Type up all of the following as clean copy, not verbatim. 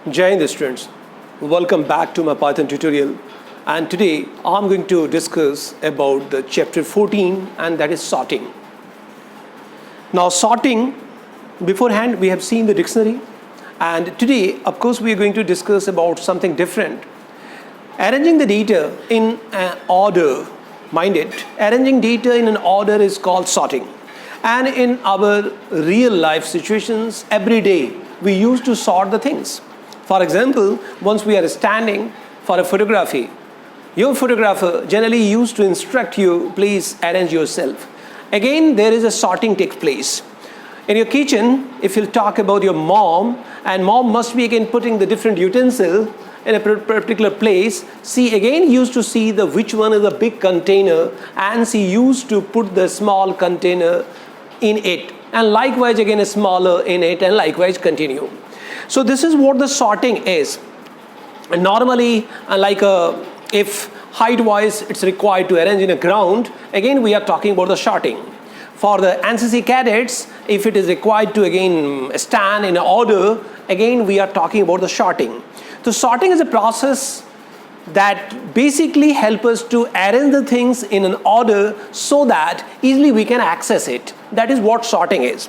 Jai Hind students, welcome back to my Python tutorial, and today I'm going to discuss about the chapter 14, and that is sorting. Now sorting, beforehand we have seen the dictionary, and today of course we are going to discuss about something different. Arranging the data in an order, mind it, arranging data in an order is called sorting. And in our real life situations, every day we used to sort the things. For example, once we are standing for a photography, your photographer generally used to instruct you, please arrange yourself. Again, there is a sorting takes place. In your kitchen, if you'll talk about your mom, and mom must be again putting the different utensil in a particular place, she again used to see the which one is a big container, and she used to put the small container in it, and likewise again a smaller in it, and likewise continue. So this is what the sorting is. And normally, if height wise it's required to arrange in a ground, again we are talking about the sorting. For the NCC cadets, if it is required to again stand in order, again we are talking about the sorting. So sorting is a process that basically help us to arrange the things in an order so that easily we can access it. That is what sorting is.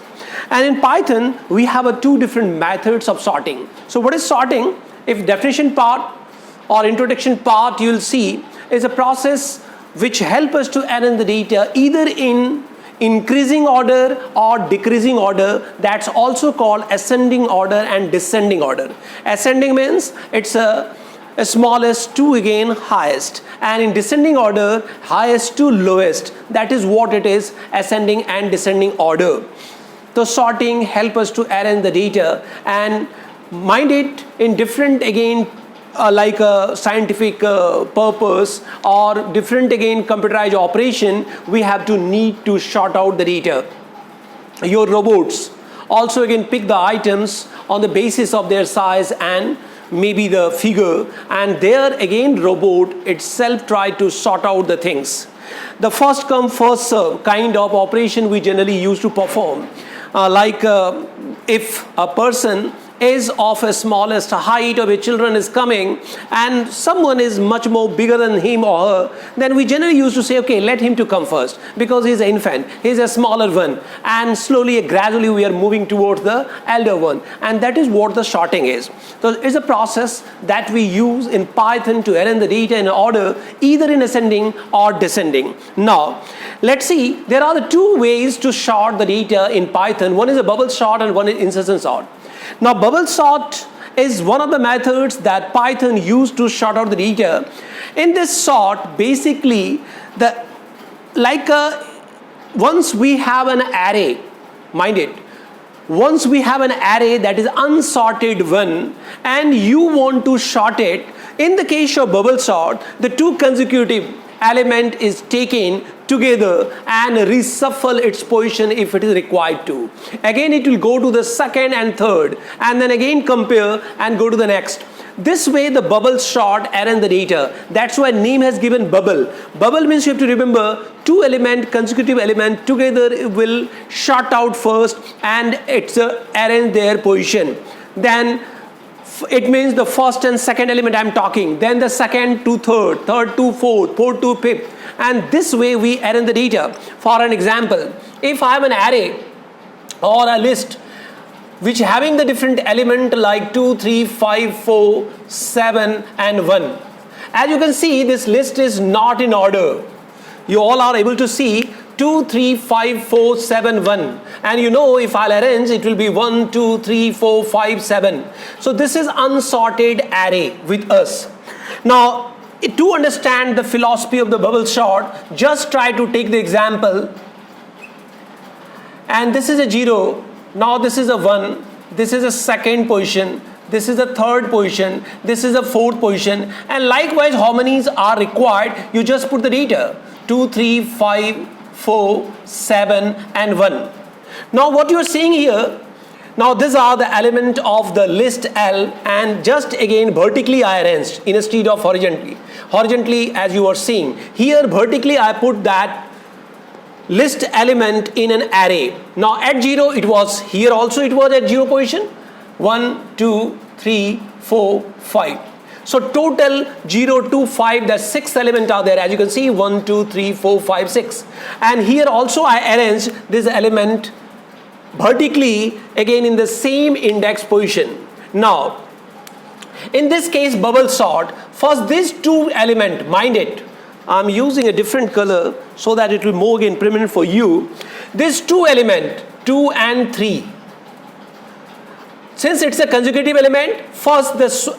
And in Python, we have two different methods of sorting. So what is sorting? If definition part or introduction part you will see is a process which help us to arrange the data either in increasing order or decreasing order. That's also called ascending order and descending order. Ascending means it's a smallest to again highest, and in descending order highest to lowest. That is what it is, ascending and descending order. So sorting help us to arrange the data, and mind it in different again like a scientific purpose or different again computerized operation, we have to need to sort out the data. Your robots also again pick the items on the basis of their size and maybe the figure, and there again robot itself try to sort out the things. The first come first serve kind of operation we generally use to perform. If a person is of a smallest height of a children is coming and someone is much more bigger than him or her, then we generally used to say, okay, let him to come first because he's an infant, he's a smaller one, and slowly gradually we are moving towards the elder one, and that is what the sorting is. So it's a process that we use in Python to arrange the data in order either in ascending or descending. Now let's see, there are the two ways to sort the data in Python. One is a bubble sort and one is insertion sort. Now bubble sort is one of the methods that Python used to sort out the data. In this sort, basically once we have an array, mind it, once we have an array that is unsorted one and you want to sort it, in the case of bubble sort, the two consecutive element is taken together and reshuffle its position if it is required to. Again it will go to the second and third, and then again compare and go to the next. This way the bubble sort arrange the data. That's why name has given bubble. Bubble means you have to remember two element, consecutive element together will sort out first and it's arrange their position. Then it means the first and second element I'm talking, then the second to third, third to fourth, fourth to fifth, and this way we arrange the data. For an example, if I have an array or a list which having the different element like 2, 3, 5, 4, 7 and 1. As you can see, this list is not in order. You all are able to see 2, 3, 5, 4, 7, 1, and you know if I'll arrange it will be 1, 2, 3, 4, 5, 7. So this is unsorted array with us. Now to understand the philosophy of the bubble sort, just try to take the example, and this is a 0, now this is a 1, this is a second position, this is a third position, this is a fourth position, and likewise how many are required, you just put the data 2, 3, 5, 4, 7 and 1. Now what you are seeing here, now these are the element of the list L, and just again vertically I arranged instead of horizontally. Horizontally as you are seeing here, vertically I put that list element in an array. Now at 0 it was, here also it was at 0 position, 1, 2, 3, 4, 5. So total 0 to 5, the 6 elements are there. As you can see, 1, 2, 3, 4, 5, 6. And here also I arranged this element vertically again in the same index position. Now, in this case, bubble sort, first these two elements, mind it, I'm using a different color so that it will be more again prominent for you. These two elements, 2 and 3. Since it's a consecutive element, first the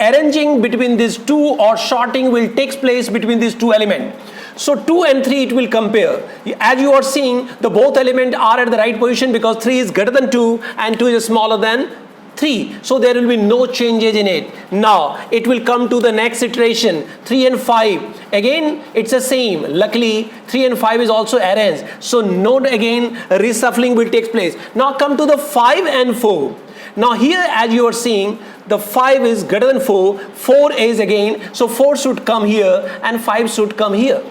arranging between these two or sorting will take place between these two elements. So 2 and 3 it will compare. As you are seeing, the both elements are at the right position because 3 is greater than 2 and 2 is smaller than 3. So there will be no changes in it. Now it will come to the next iteration, 3 and 5. Again it's the same. Luckily 3 and 5 is also arranged. So note again reshuffling will take place. Now come to the 5 and 4. Now here as you are seeing, the 5 is greater than 4, 4 is again, so 4 should come here and 5 should come here.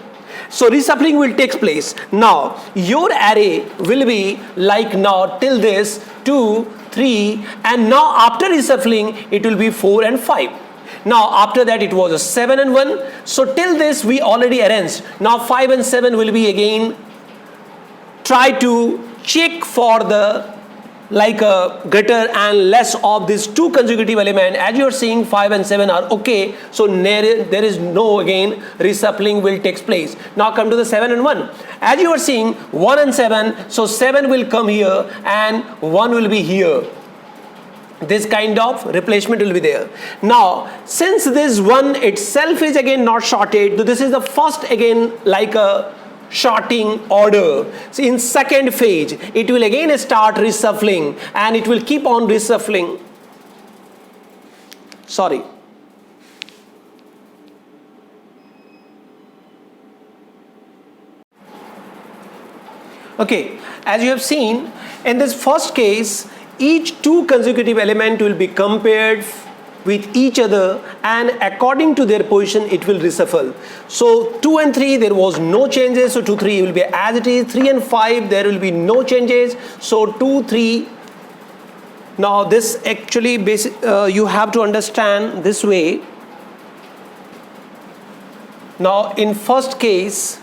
So reshuffling will take place. Now your array will be like now till this 2, 3, and now after reshuffling it will be 4 and 5. Now after that it was a 7 and 1. So till this we already arranged. Now 5 and 7 will be again try to check for the like a greater and less of these two consecutive elements. As you are seeing, 5 and 7 are okay. So there is no again reshuffling will take place. Now come to the 7 and 1. As you are seeing 1 and 7, so 7 will come here and 1 will be here. This kind of replacement will be there. Now since this 1 itself is again not sorted, so this is the first again like a sorting order. So in second phase it will again start reshuffling and it will keep on reshuffling. Sorry. Okay, as you have seen in this first case, each two consecutive element will be compared with each other and according to their position it will reshuffle. So 2 and 3 there was no changes, so 2, 3 will be as it is. 3 and 5 there will be no changes, so 2, 3. Now this actually you have to understand this way. Now in first case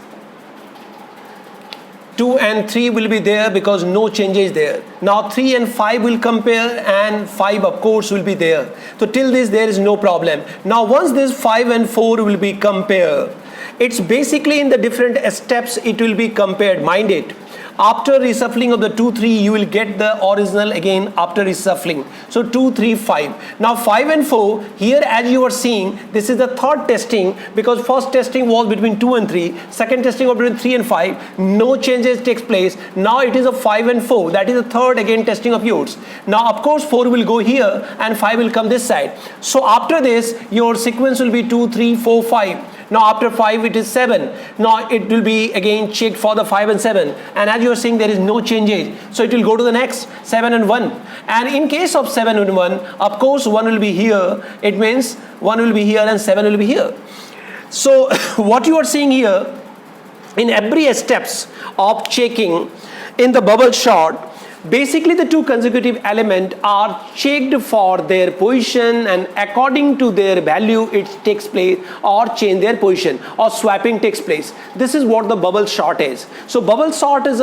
2 and 3 will be there because no changes there. Now 3 and 5 will compare and 5 of course will be there. So till this there is no problem. Now once this 5 and 4 will be compared, it's basically in the different steps it will be compared. Mind it. After reshuffling of the 2, 3 you will get the original again after reshuffling. So 2, 3, 5. Now 5 and 4 here as you are seeing, this is the third testing because first testing was between 2 and 3, second testing was between 3 and 5, no changes takes place. Now it is a 5 and 4, that is the third again testing of yours. Now of course 4 will go here and 5 will come this side. So after this your sequence will be 2, 3, 4, 5. Now after 5 it is 7. Now it will be again checked for the 5 and 7, and as you are seeing there is no changes, so it will go to the next 7 and 1. And in case of 7 and 1, of course 1 will be here, it means 1 will be here and 7 will be here. So what you are seeing here in every steps of checking in the bubble sort, basically the two consecutive elements are checked for their position and according to their value it takes place or change their position or swapping takes place. This is what the bubble sort is. So bubble sort is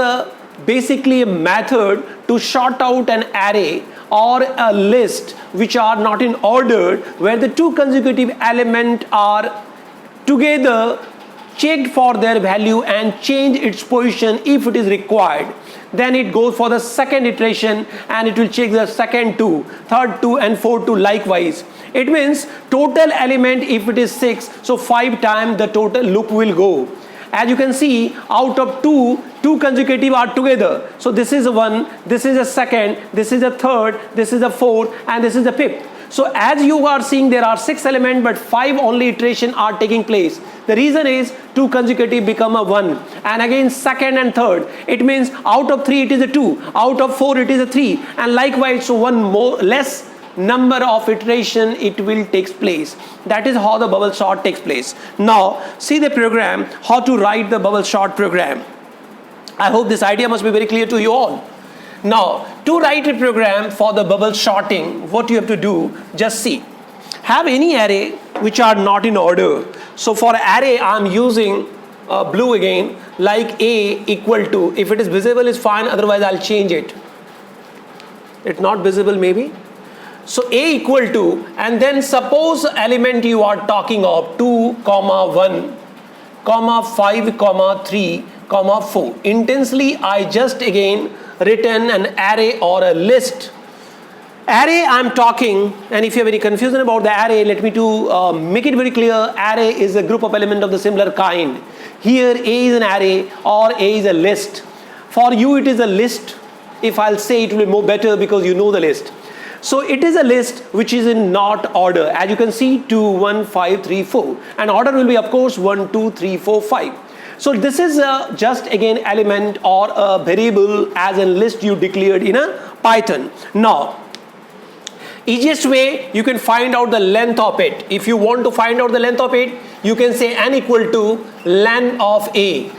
basically a method to sort out an array or a list which are not in order, where the two consecutive elements are together checked for their value and change its position if it is required. Then it goes for the second iteration and it will check the second 2, third 2 and 4 2 likewise. It means total element if it is 6, so 5 times the total loop will go. As you can see, out of 2 consecutive are together. So this is a 1, this is a second, this is a third, this is a fourth, and this is the fifth. So as you are seeing there are 6 elements but 5 only iteration are taking place. The reason is 2 consecutive become a 1 and again second and third. It means out of 3 it is a 2, out of 4 it is a 3, and likewise so one more less number of iteration it will takes place. That is how the bubble sort takes place. Now see the program, how to write the bubble sort program. I hope this idea must be very clear to you all. Now To write a program for the bubble sorting, what you have to do, just see. Have any array which are not in order. So for array, I'm using blue again, like A equal to, if it is visible is fine, otherwise I'll change it. It's not visible maybe. So A equal to, and then suppose element you are talking of 2, 1, 5, 3, 4. Intensely, I just again written an array or a list. Array I'm talking, and if you have any confusion about the array, let me to make it very clear. Array is a group of elements of the similar kind. Here A is an array or A is a list. For you it is a list. If I'll say, it will be more better because you know the list. So it is a list which is in not order. As you can see, 2, 1, 5, 3, 4. And order will be of course 1, 2, 3, 4, 5. So this is just again element or a variable as a list you declared in a Python. Now, easiest way you can find out the length of it. If you want to find out the length of it, you can say n equal to len of A.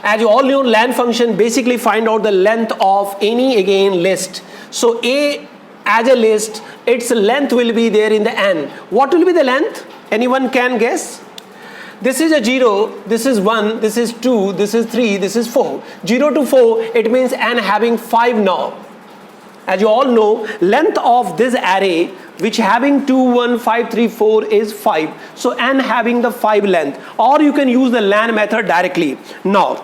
As you all know, len function basically find out the length of any again list. So A as a list, its length will be there in the n. What will be the length? Anyone can guess? This is a 0, this is 1, this is 2, this is 3, this is 4. 0 to 4, it means n having 5 now. As you all know, length of this array which having 2, 1, 5, 3, 4 is 5. So n having the 5 length, or you can use the len method directly. Now,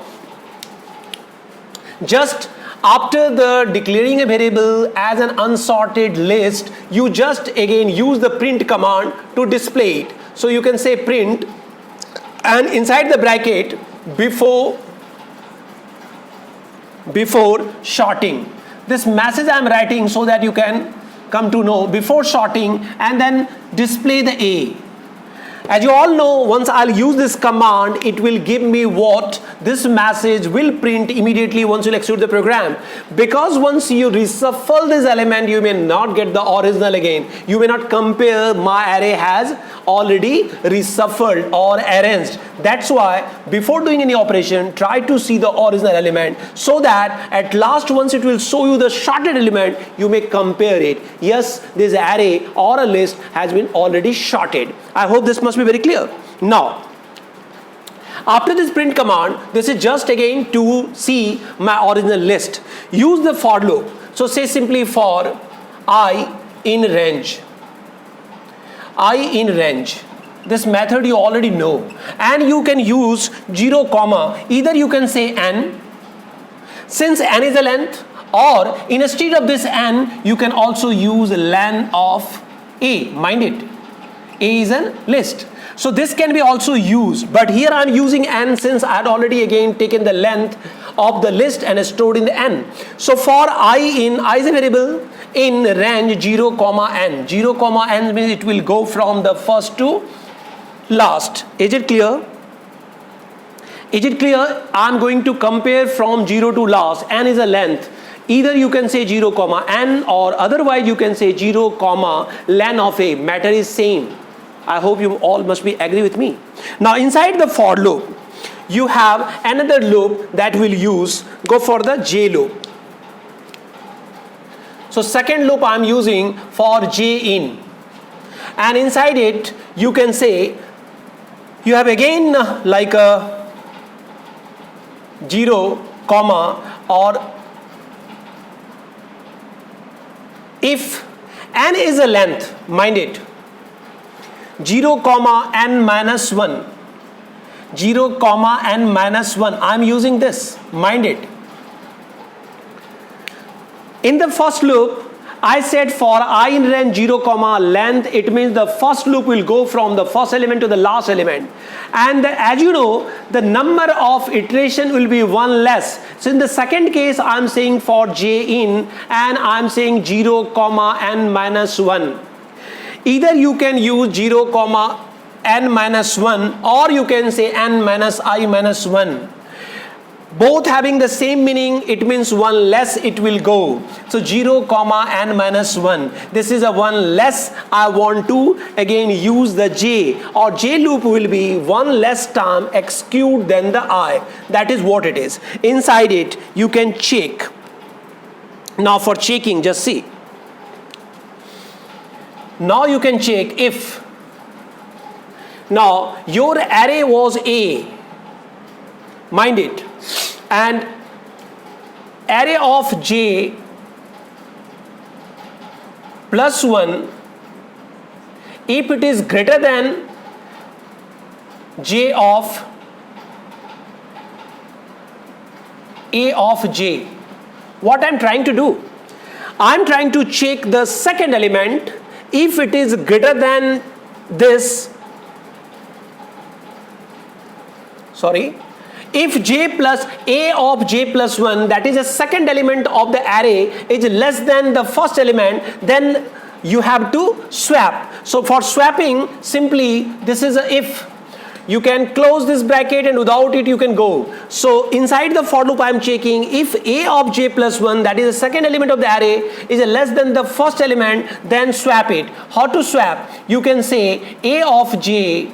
just after the declaring a variable as an unsorted list, you just again use the print command to display it. So you can say print, and inside the bracket before sorting. This message I am writing so that you can come to know before sorting, and then display the A. As you all know, once I'll use this command, it will give me what this message will print immediately once you execute the program. Because once you reshuffle this element, you may not get the original again. You may not compare my array has already reshuffled or arranged. That's why before doing any operation, try to see the original element so that at last once it will show you the sorted element, you may compare it. Yes, this array or a list has been already sorted. I hope this must be very clear. Now, after this print command, this is just again to see my original list. Use the for loop. So say simply for I in range. I in range. This method you already know. And you can use 0, either you can say n, since n is a length, or instead of this n, you can also use len of A. Mind it. A is a list. So this can be also used, but here I am using n since I had already again taken the length of the list and stored in the n. So for I is a variable in range 0, n. 0, n means it will go from the first to last. Is it clear? Is it clear? I am going to compare from 0 to last. N is a length. Either you can say 0, n, or otherwise you can say 0, len of A. Matter is same. I hope you all must be agree with me. Now inside the for loop, you have another loop that will use, go for the J loop. So second loop I am using for J in. And inside it, you can say, you have again like a 0, or if n is a length, mind it, 0, n minus 1. 0, n minus 1. I am using this. Mind it. In the first loop, I said for I in range 0, length, it means the first loop will go from the first element to the last element. And as you know, the number of iteration will be one less. So in the second case, I am saying for J in, and I am saying 0, n minus 1. Either you can use 0, n minus 1, or you can say n minus I minus 1. Both having the same meaning, it means one less it will go. So 0, n minus 1. This is a one less. I want to again use the J, or J loop will be one less time execute than the I. That is what it is. Inside it, you can check. Now for checking, just see. Now you can check if, now your array was A, mind it, and array of J plus 1, if it is greater than J of A of J. What I am trying to do? I am trying to check the second element if it is greater than this, if J plus A of J plus 1, that is the second element of the array, is less than the first element, then you have to swap. So for swapping, simply this is a if. You can close this bracket and without it you can go. So inside the for loop I am checking if A of J plus 1, that is the second element of the array, is less than the first element, then swap it. How to swap? You can say A of J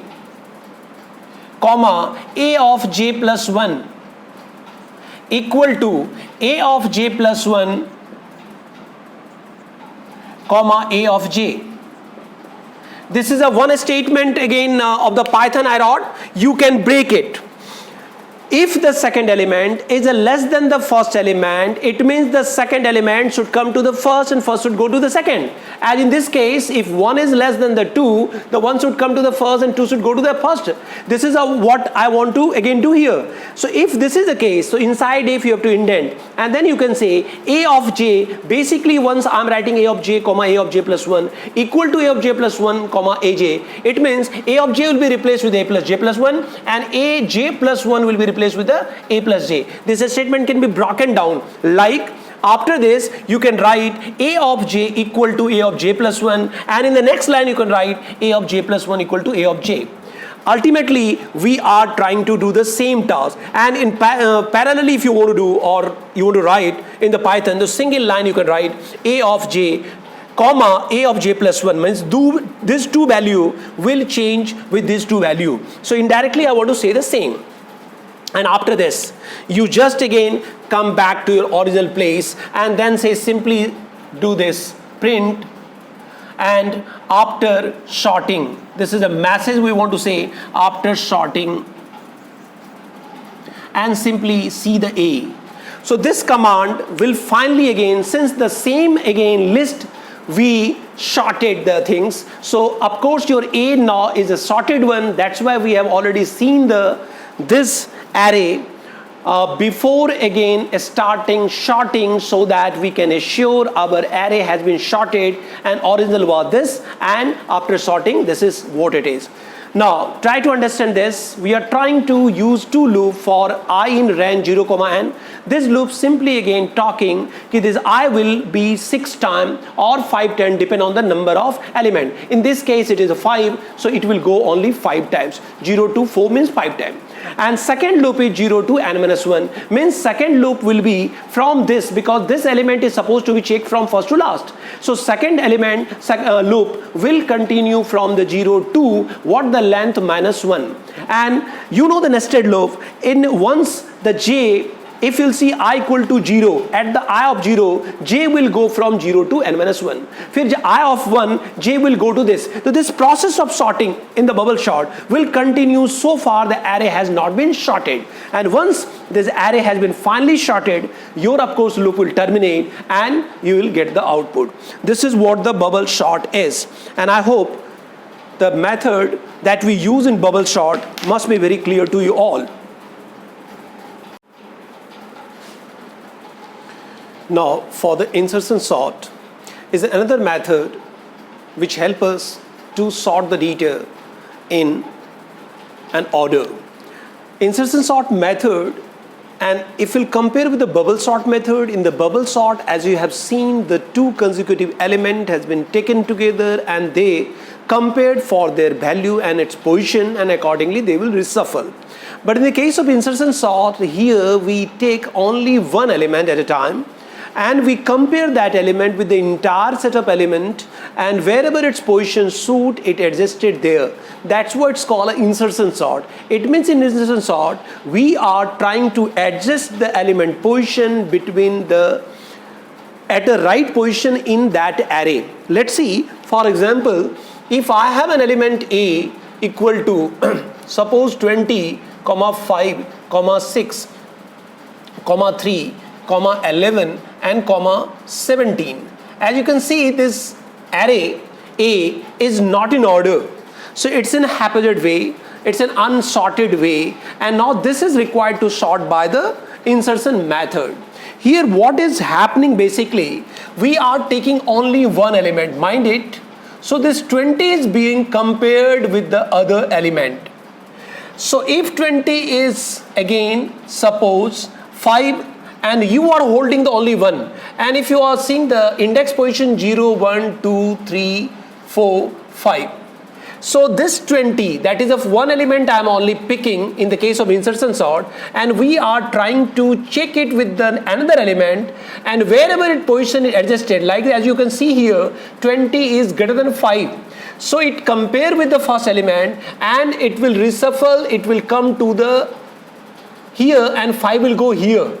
comma A of J plus 1 equal to A of J plus 1 comma A of J. This is a one statement again of the Python I wrote. You can break it. If the second element is less than the first element, it means the second element should come to the first and first should go to the second. As in this case, if 1 is less than the 2, the 1 should come to the first and 2 should go to the first. This is what I want to again do here. So if this is the case, so inside if you have to indent, and then you can say A of J, basically once I am writing A of J comma A of J plus 1 equal to A of J plus 1 comma AJ, it means A of J will be replaced with A plus J plus 1 and AJ plus 1 will be replaced with the A plus J. This statement can be broken down like, after this you can write A of J equal to A of J plus 1, and in the next line you can write A of J plus 1 equal to A of J. Ultimately we are trying to do the same task, and in parallelly if you want to do, or you want to write in the Python, the single line you can write A of J comma A of J plus 1, means this two value will change with this two value. So indirectly I want to say the same. And after this you just again come back to your original place and then say simply do this print, and after sorting, this is a message we want to say, after sorting, and simply see the A. So this command will finally again, since the same again list we sorted the things, so of course your A now is a sorted one. That's why we have already seen this array before again starting sorting, so that we can assure our array has been sorted and original was this, and after sorting this is what it is. Now try to understand this. We are trying to use two loop for I in range 0, n. This loop simply again talking that this I will be 6 times or 5 times depend on the number of element. In this case it is a 5, so it will go only 5 times. 0 to 4 means 5 times. And second loop is 0 to n minus 1, means second loop will be from this, because this element is supposed to be checked from first to last. So second element loop will continue from the 0 to what the length minus 1. And you know the nested loop, in once the j, if you'll see I equal to 0, at the I of 0, j will go from 0 to n minus 1. फिर I of 1, j will go to this. So this process of sorting in the bubble sort will continue so far the array has not been sorted. And once this array has been finally sorted, your of course loop will terminate and you will get the output. This is what the bubble sort is. And I hope the method that we use in bubble sort must be very clear to you all. Now for the insertion sort is another method which helps us to sort the data in an order. Insertion sort method, and if we'll compare with the bubble sort method, in the bubble sort, as you have seen, the two consecutive element has been taken together and they compared for their value and its position, and accordingly they will reshuffle. But in the case of insertion sort, here we take only one element at a time and we compare that element with the entire set of element, and wherever its position suit, it adjusted there. That's what's called an insertion sort. It means in insertion sort we are trying to adjust the element position between the at a right position in that array. Let's see, for example, if I have an element A equal to suppose 20, 5, 6, 3, 11 and 17. As you can see, this array A is not in order. So it's in a haphazard way, it's an unsorted way, and now this is required to sort by the insertion method. Here what is happening basically, we are taking only one element, mind it. So this 20 is being compared with the other element. So if 20 is again suppose 5 and you are holding the only one, and if you are seeing the index position 0, 1, 2, 3, 4, 5. So this 20, that is of one element I am only picking in the case of insertion sort, and we are trying to check it with another element, and wherever it position is adjusted, like as you can see here, 20 is greater than 5. So it compare with the first element and it will reshuffle, it will come to the here and 5 will go here.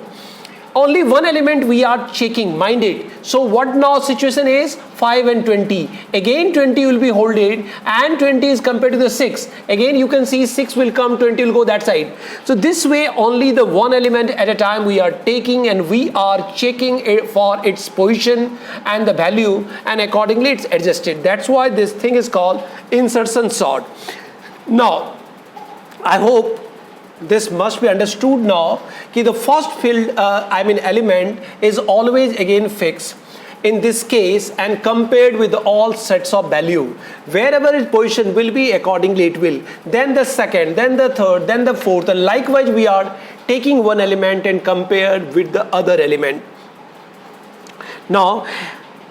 Only one element we are checking, mind it. So what now situation is 5 and 20. Again 20 will be holded and 20 is compared to the 6. Again you can see 6 will come, 20 will go that side. So this way only the one element at a time we are taking, and we are checking it for its position and the value, and accordingly it's adjusted. That's why this thing is called insertion sort. Now I hope this must be understood now कि the first field element is always again fixed in this case and compared with all sets of value. Wherever its position will be, accordingly it will. Then the second, then the third, then the fourth, and likewise we are taking one element and compared with the other element. Now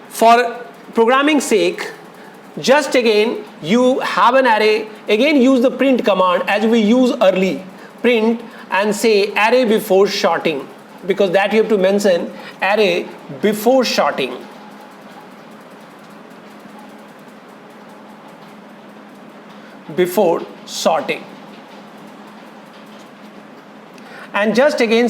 for programming sake, just again you have an array, again use the print command as we use early. Print and say array before sorting, because that you have to mention array before sorting. Before sorting. And just again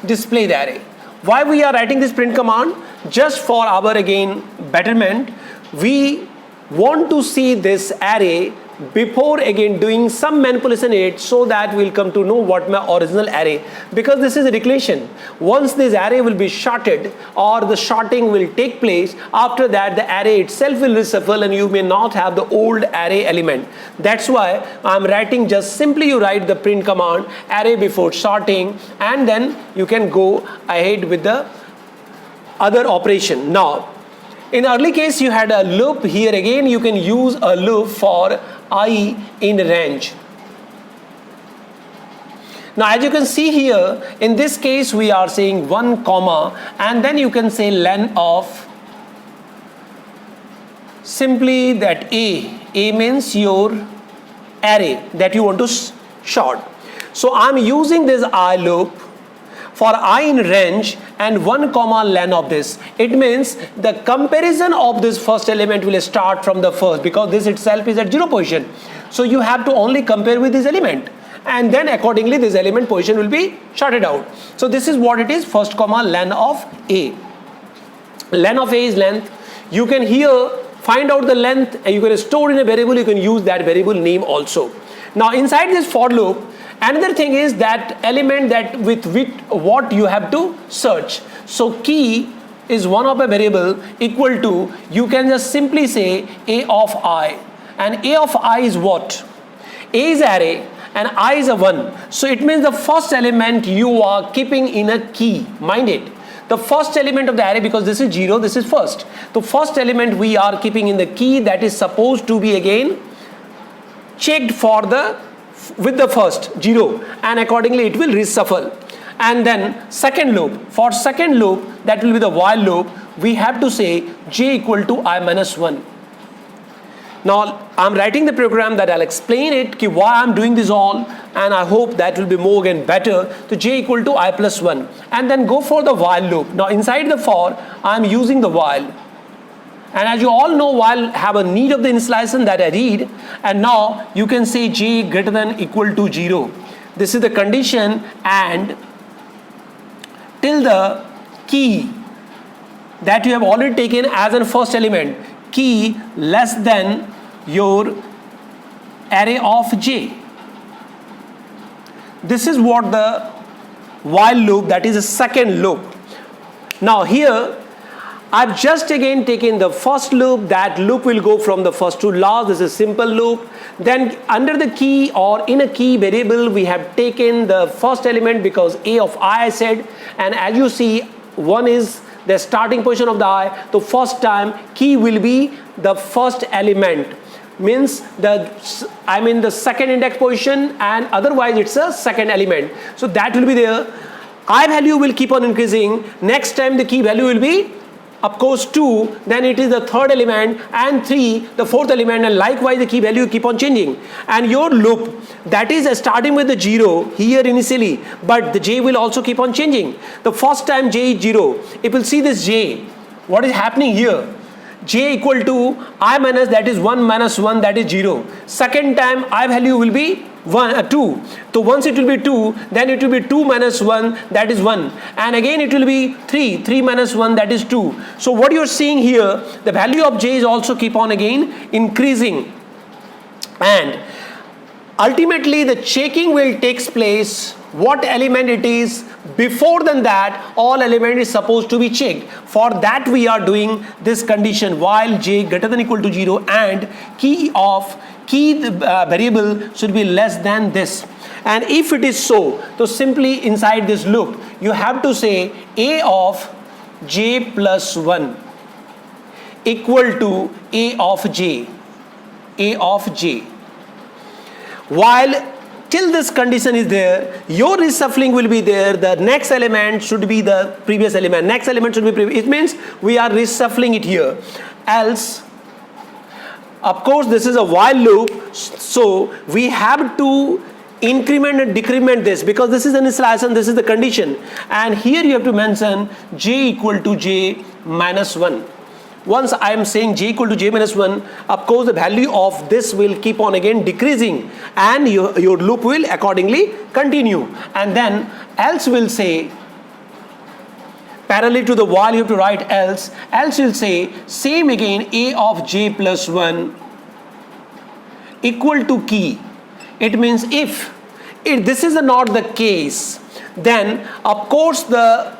display the array. Why we are writing this print command? Just for our again betterment, we want to see this array before again doing some manipulation in it, so that we'll come to know what my original array, because this is a declaration. Once this array will be sorted or the sorting will take place, after that the array itself will reshuffle and you may not have the old array element. That's why I'm writing, just simply you write the print command array before sorting, and then you can go ahead with the other operation. Now in early case you had a loop, here again you can use a loop for I in range. Now as you can see here, in this case we are saying 1 comma, and then you can say len of simply that A means your array that you want to sort. So I'm using this I loop for I in range and 1 comma len of this. It means the comparison of this first element will start from the first, because this itself is at 0 position. So you have to only compare with this element, and then accordingly this element position will be sorted out. So this is what it is, first comma len of A. Len of A is length. You can here find out the length and you can store in a variable, you can use that variable name also. Now inside this for loop, another thing is that element that with what you have to search. So key is one of a variable equal to, you can just simply say A of I, and A of I is what? A is array and I is a 1. So it means the first element you are keeping in a key, mind it. The first element of the array, because this is 0, this is first. The first element we are keeping in the key, that is supposed to be again checked for the with the first 0, and accordingly it will reshuffle. And then second loop, for second loop, that will be the while loop, we have to say j equal to I minus 1. Now I'm writing the program that I'll explain it why I'm doing this all, and I hope that will be more again better. So j equal to I plus 1, and then go for the while loop. Now inside the for, I'm using the while. And as you all know, while have a need of the initialization that I read, and now you can say j greater than equal to 0. This is the condition, and till the key that you have already taken as a first element, key less than your array of j. This is what the while loop, that is a second loop. Now here I've just again taken the first loop. That loop will go from the first to last. This is a simple loop. Then under the key or in a key variable, we have taken the first element because a of I said, and as you see, 1 is the starting position of the I. So first time key will be the first element, means the second index position, and otherwise it's a second element. So that will be there. I value will keep on increasing. Next time the key value will be of course 2, then it is the third element, and 3 the fourth element, and likewise the key value keep on changing. And your loop, that is starting with the 0 here initially, but the j will also keep on changing. The first time j is 0, if you see this j, what is happening here? J equal to I minus, that is 1 minus 1, that is 0. Second time I value will be 2. So once it will be 2, then it will be 2 minus 1, that is 1. And again it will be 3 minus 1, that is 2. So what you are seeing here, the value of j is also keep on again increasing. And ultimately the checking will takes place what element it is. Before than that, all element is supposed to be checked. For that we are doing this condition while j greater than equal to 0 and key variable should be less than this. And if it is so simply inside this loop you have to say a of j plus 1 equal to a of j, while till this condition is there, your reshuffling will be there. The next element should be the previous element. Next element should be previous. It means we are reshuffling it here. Else, of course, this is a while loop. So we have to increment and decrement this because this is an initialization. This is the condition. And here you have to mention j equal to j minus 1. Once I am saying j equal to j minus 1, of course the value of this will keep on again decreasing and your loop will accordingly continue. And then else will say, parallel to the while you have to write else will say same again a of j plus 1 equal to key. It means if this is not the case, then of course the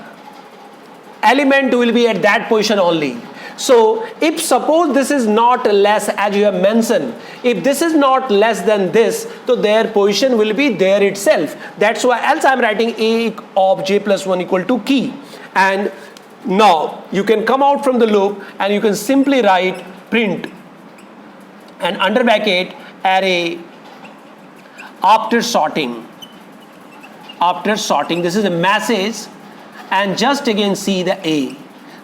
element will be at that position only. So if suppose this is not less, as you have mentioned, if this is not less than this, so their position will be there itself. That's why else I am writing a of j plus 1 equal to key. And now you can come out from the loop and you can simply write print and under bracket array after sorting. This is a message, and just again see the a.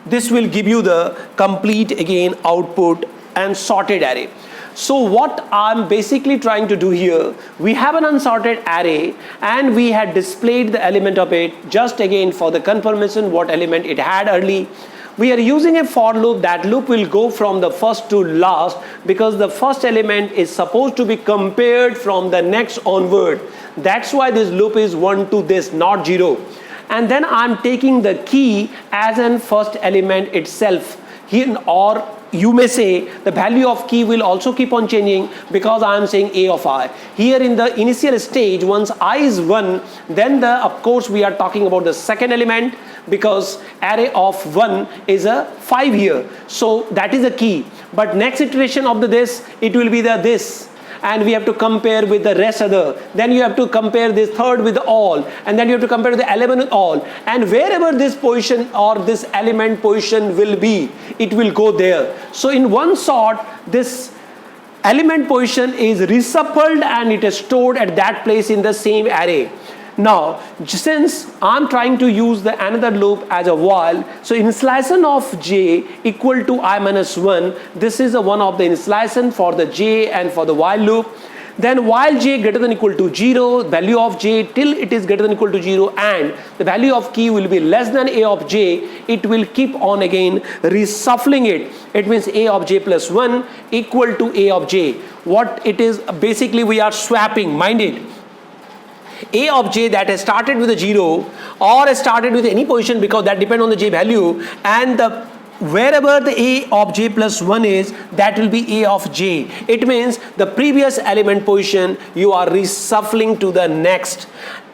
This will give you the complete again output and sorted array. So what I'm basically trying to do here, we have an unsorted array and we had displayed the element of it just again for the confirmation what element it had early. We are using a for loop. That loop will go from the first to last because the first element is supposed to be compared from the next onward. That's why this loop is 1 to this, not 0. And then I'm taking the key as an first element itself here, or you may say the value of key will also keep on changing because I am saying a of I. Here in the initial stage, once I is 1, then of course we are talking about the second element because array of 1 is a 5 here. So that is the key. But next iteration of this, it will be the this. And we have to compare with the rest other. Then you have to compare this third with all, and then you have to compare the 11 with all. And wherever this position or this element position will be, it will go there. So in one sort, this element position is reshuffled and it is stored at that place in the same array. Now, since I'm trying to use the another loop as a while, so initialization of j equal to I minus 1, this is one of the initialization for the j and for the while loop. Then while j greater than equal to 0, value of j till it is greater than equal to 0 and the value of key will be less than a of j, it will keep on again reshuffling it. It means a of j plus 1 equal to a of j. What it is, basically we are swapping, mind it. A of j that has started with a 0 or has started with any position because that depends on the j value, and the wherever the A of j plus 1 is, that will be A of j. It means the previous element position you are reshuffling to the next.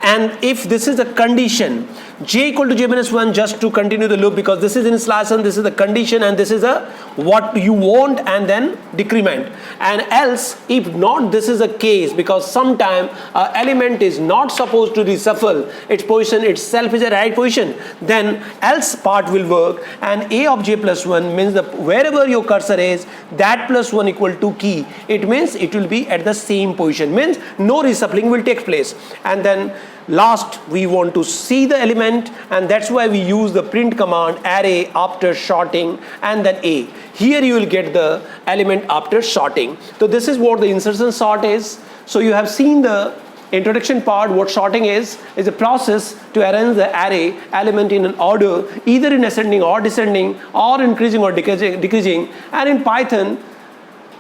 And if this is the condition, j equal to j minus 1, just to continue the loop, because this is installation, this is the condition, and this is a what you want, and then decrement. And else, if not, this is a case, because sometime element is not supposed to reshuffle, its position itself is a right position, then else part will work. And A of j plus 1 means that wherever your cursor is, that plus 1 equal to key. It means it will be at the same position, means no reshuffling will take place. And then last, we want to see the element, and that's why we use the print command array after sorting and then A. Here you will get the element after sorting. So this is what the insertion sort is. So you have seen the introduction part. What sorting is a process to arrange the array element in an order, either in ascending or descending, or increasing or decreasing. And in Python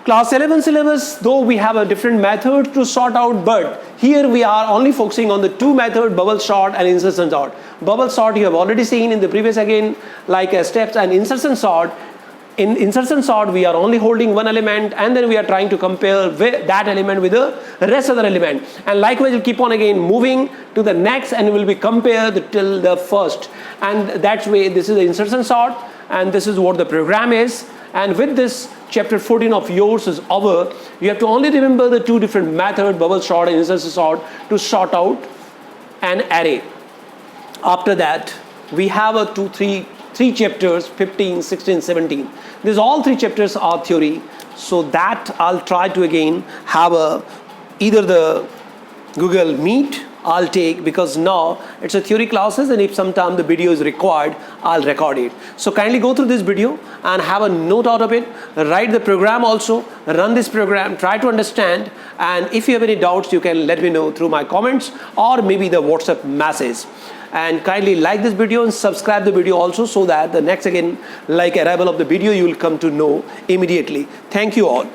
class 11 syllabus, though we have a different method to sort out, but here we are only focusing on the two methods, bubble sort and insertion sort. Bubble sort you have already seen in the previous steps, and insertion sort. In insertion sort, we are only holding one element, and then we are trying to compare that element with the rest of the element. And likewise, we'll keep on again moving to the next, and will be compared till the first. And that way, this is the insertion sort, and this is what the program is. And with this, chapter 14 of yours is over. You have to only remember the two different methods, bubble sort and insertion sort, to sort out an array. After that, we have three chapters, 15, 16, 17. These all three chapters are theory. So that I'll try to again have either the Google Meet I'll take, because now it's a theory classes, and if sometime the video is required, I'll record it. So kindly go through this video and have a note out of it. Write the program also, run this program, try to understand, and if you have any doubts, you can let me know through my comments or maybe the WhatsApp message. And kindly like this video and subscribe the video also, so that the next arrival of the video you will come to know immediately. Thank you all.